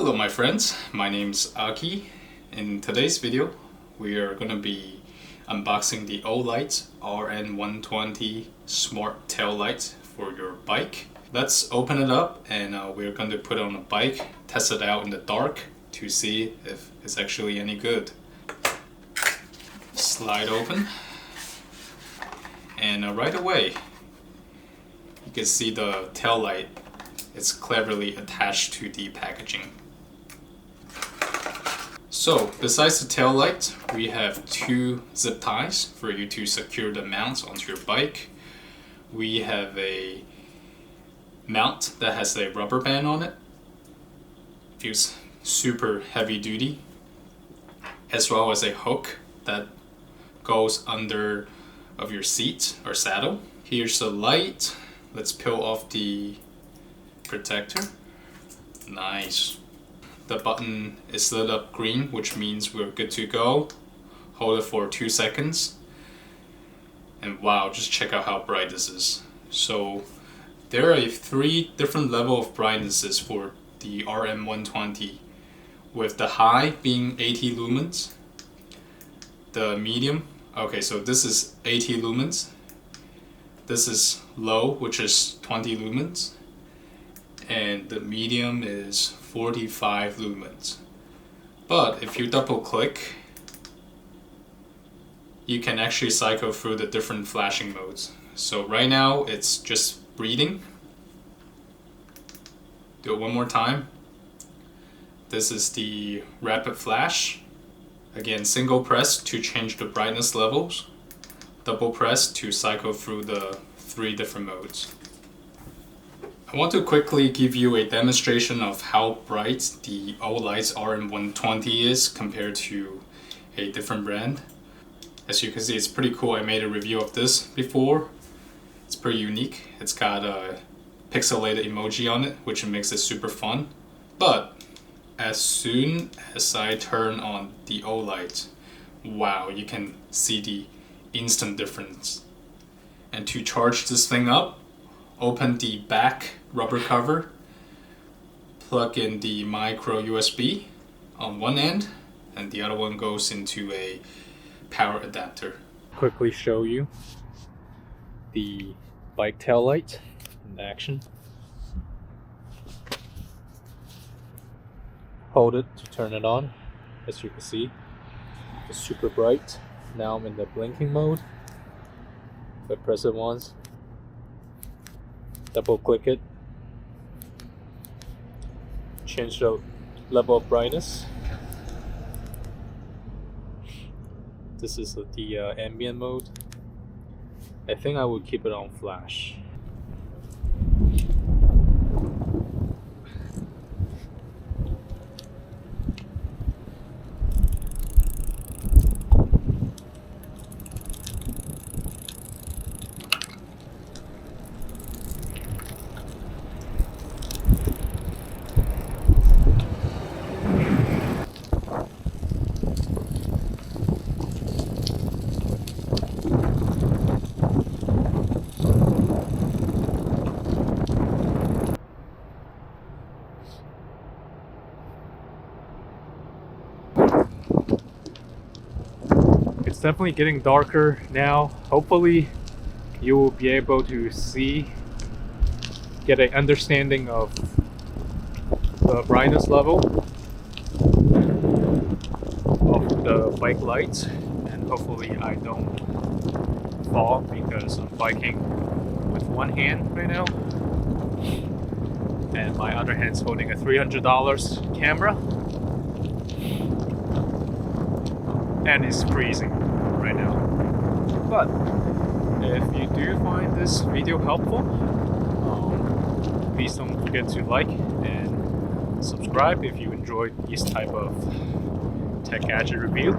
Hello my friends, my name's Aki. In today's video we are going to be unboxing the Olight RN120 smart tail light for your bike. Let's open it up and we're going to put it on a bike, test it out in the dark to see if it's actually any good. Slide open and right away you can see the tail light. It's cleverly attached to the packaging. So, besides the tail light, we have two zip ties for you to secure the mounts onto your bike. We have a mount that has a rubber band on it. Feels super heavy duty. As well as a hook that goes under of your seat or saddle. Here's the light. Let's peel off the protector. Nice. The button is lit up green, which means we're good to go. Hold it for 2 seconds. And wow, just check out how bright this is. So there are 3 different levels of brightnesses for the RN120, with the high being 80 lumens. The medium, okay, so this is 80 lumens. This is low, which is 20 lumens. And the medium is 45 lumens. But if you double click, you can actually cycle through the different flashing modes. So right now it's just reading. Do it one more time. This is the rapid flash. Again, single press to change the brightness levels. Double press to cycle through the 3 different modes. I want to quickly give you a demonstration of how bright the Olight RN120 is compared to a different brand. As you can see, it's pretty cool. I made a review of this before. It's pretty unique. It's got a pixelated emoji on it, which makes it super fun. But as soon as I turn on the Olight, wow, you can see the instant difference. And to charge this thing up, open the back rubber cover, plug in the micro USB on one end, and the other one goes into a power adapter. Quickly show you the bike tail light in action. Hold it to turn it on. As you can see, it's super bright. Now I'm in the blinking mode. If I press it once, double click it, change the level of brightness. This is the ambient mode. I think I would keep it on flash. It's definitely getting darker now. Hopefully you will be able to get an understanding of the brightness level of the bike lights, and hopefully I don't fall because I'm biking with one hand right now and my other hand's holding a $300 camera. And it's freezing right now. But if you do find this video helpful, please don't forget to like and subscribe if you enjoyed this type of tech gadget review.